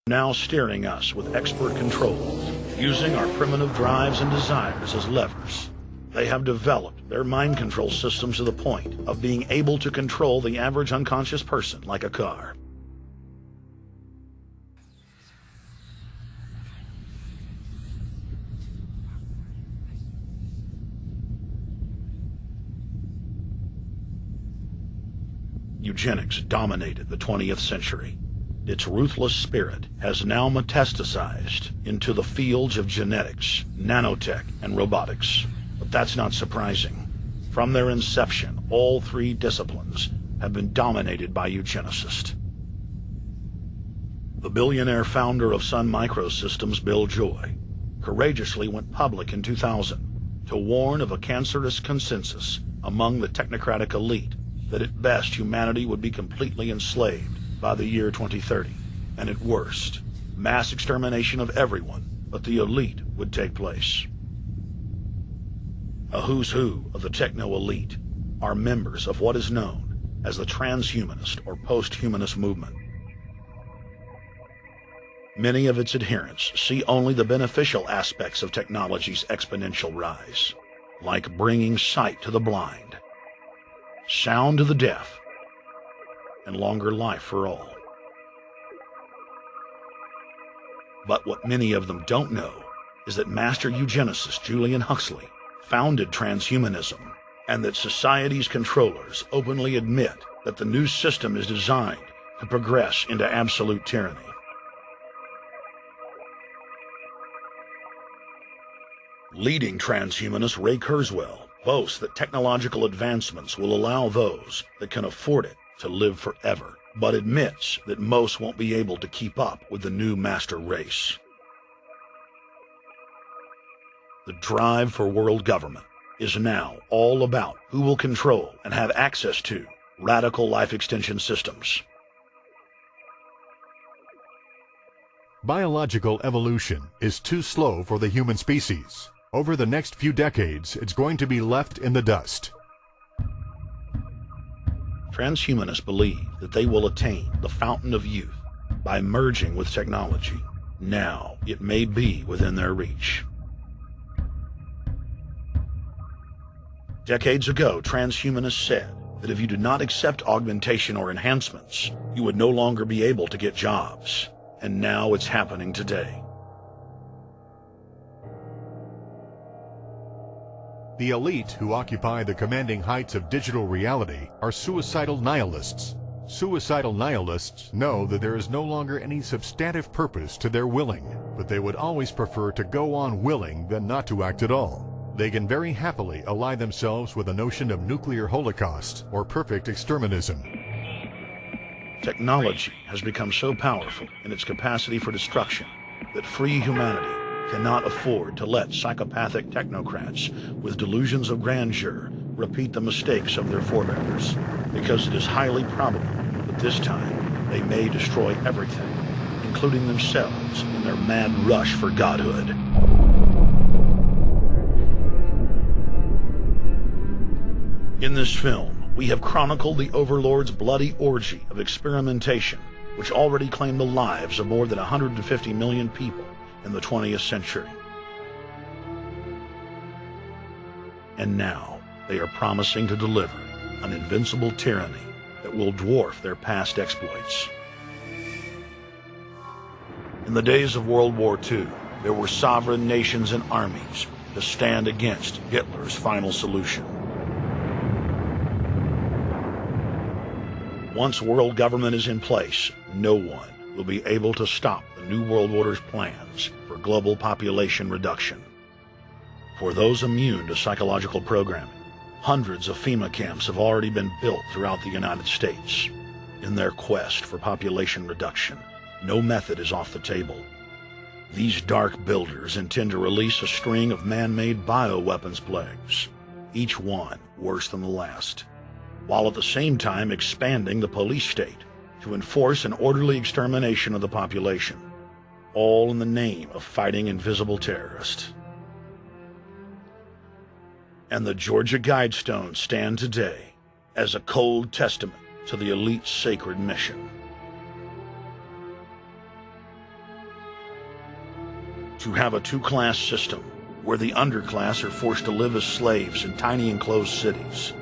now steering us with expert control, using our primitive drives and desires as levers. They have developed their mind control systems to the point of being able to control the average unconscious person like a car. Eugenics dominated the 20th century. Its ruthless spirit has now metastasized into the fields of genetics, nanotech, and robotics. But that's not surprising. From their inception, all three disciplines have been dominated by eugenicists. The billionaire founder of Sun Microsystems, Bill Joy, courageously went public in 2000 to warn of a cancerous consensus among the technocratic elite that at best humanity would be completely enslaved by the year 2030, and at worst, mass extermination of everyone but the elite would take place. A who's who of the techno-elite are members of what is known as the transhumanist or post-humanist movement. Many of its adherents see only the beneficial aspects of technology's exponential rise, like bringing sight to the blind, sound to the deaf, and longer life for all. But what many of them don't know is that master eugenicist Julian Huxley founded transhumanism, and that society's controllers openly admit that the new system is designed to progress into absolute tyranny. Leading transhumanist Ray Kurzweil boasts that technological advancements will allow those that can afford it to live forever, but admits that most won't be able to keep up with the new master race. The drive for world government is now all about who will control and have access to radical life extension systems. Biological evolution is too slow for the human species. Over the next few decades, it's going to be left in the dust. Transhumanists believe that they will attain the fountain of youth by merging with technology. Now, it may be within their reach. Decades ago, transhumanists said that if you did not accept augmentation or enhancements, you would no longer be able to get jobs. And now it's happening today. The elite who occupy the commanding heights of digital reality are suicidal nihilists. Suicidal nihilists know that there is no longer any substantive purpose to their willing, but they would always prefer to go on willing than not to act at all. They can very happily ally themselves with the notion of nuclear holocaust or perfect exterminism. Technology has become so powerful in its capacity for destruction that free humanity cannot afford to let psychopathic technocrats with delusions of grandeur repeat the mistakes of their forebears, because it is highly probable that this time they may destroy everything, including themselves in their mad rush for godhood. In this film, we have chronicled the Overlord's bloody orgy of experimentation, which already claimed the lives of more than 150 million people in the 20th century. And now, they are promising to deliver an invincible tyranny that will dwarf their past exploits. In the days of World War II, there were sovereign nations and armies to stand against Hitler's final solution. Once world government is in place, no one will be able to stop the New World Order's plans for global population reduction. For those immune to psychological programming, hundreds of FEMA camps have already been built throughout the United States. In their quest for population reduction, no method is off the table. These dark builders intend to release a string of man-made bioweapons plagues, each one worse than the last, while at the same time expanding the police state to enforce an orderly extermination of the population, all in the name of fighting invisible terrorists. And the Georgia Guidestones stand today as a cold testament to the elite's sacred mission. to have a two-class system where the underclass are forced to live as slaves in tiny enclosed cities,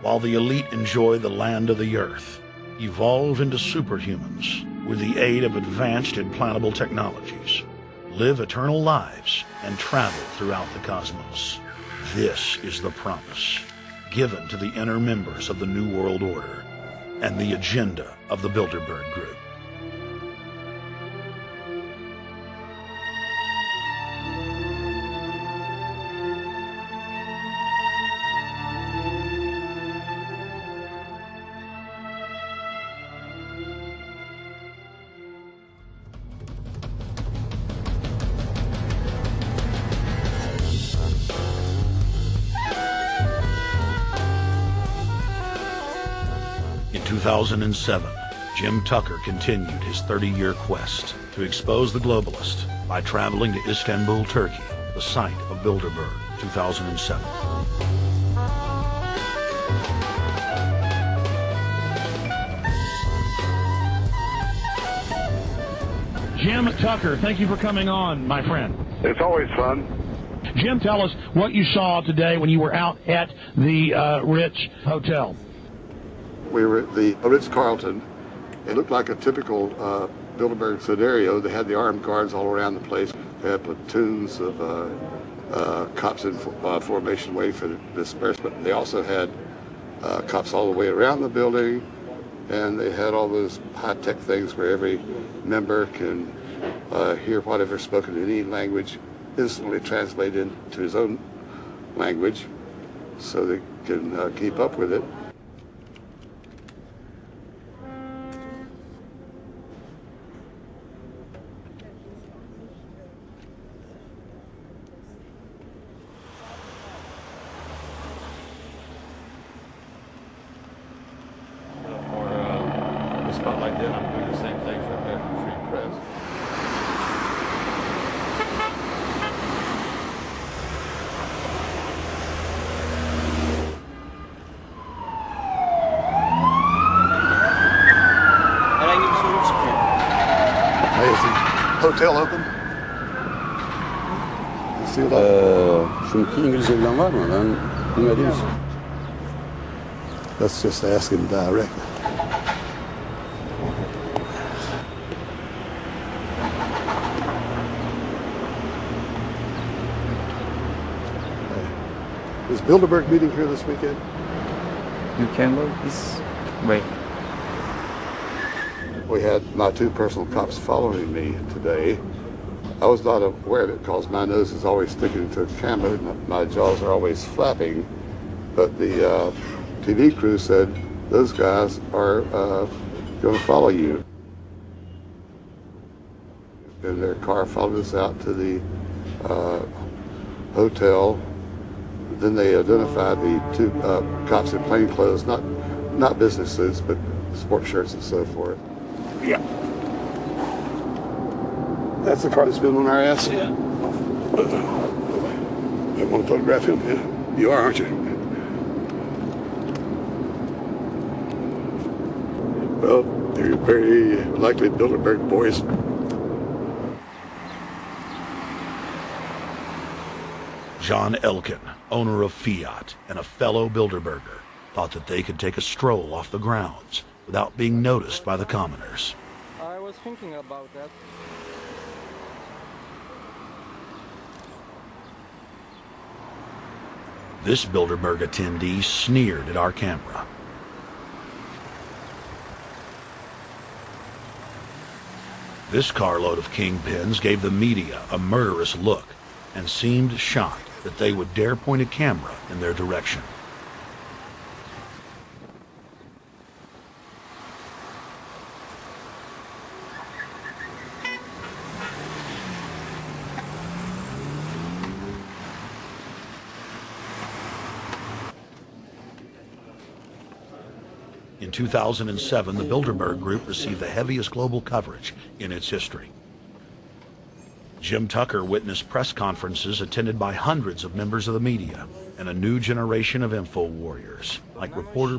while the elite enjoy the land of the earth, evolve into superhumans with the aid of advanced implantable technologies, live eternal lives, and travel throughout the cosmos. This is the promise given to the inner members of the New World Order and the agenda of the Bilderberg Group. In 2007, Jim Tucker continued his 30-year quest to expose the globalist by traveling to Istanbul, Turkey, the site of Bilderberg, 2007. Jim Tucker, thank you for coming on, my friend. It's always fun. Jim, tell us what you saw today when you were out at the Ritz Hotel. We were at the Ritz-Carlton. It looked like a typical Bilderberg scenario. They had the armed guards all around the place. They had platoons of cops in formation waiting for the disbursement. They also had cops all the way around the building, and they had all those high-tech things where every member can hear whatever's spoken in any language, instantly translate into his own language so they can keep up with it. Spotlight then, I'm doing the same thing for American Free Press. Herhangi bir sorun çıkıyor. Hey, is the hotel open? Sealed up? Çünkü İngilizce bilen var mı? Ben bilmediğim için. Let's just ask him directly. Is Bilderberg meeting here this weekend? You can go this way. We had my two personal cops following me today. I was not aware of it because my nose is always sticking to the camera and my jaws are always flapping. But the TV crew said those guys are going to follow you. And their car followed us out to the hotel. Then they identified the two cops in plain clothes, not business suits, but sport shirts and so forth. Yeah. That's the car that's been on our ass? Yeah. You want to photograph him? Yeah. You are, aren't you? Well, they're very likely Bilderberg boys. John Elkin, owner of Fiat and a fellow Bilderberger, thought that they could take a stroll off the grounds without being noticed by the commoners. I was thinking about that. This Bilderberg attendee sneered at our camera. This carload of kingpins gave the media a murderous look and seemed shocked that they would dare point a camera in their direction. In 2007, the Bilderberg Group received the heaviest global coverage in its history. Jim Tucker witnessed press conferences attended by hundreds of members of the media and a new generation of info warriors, like reporter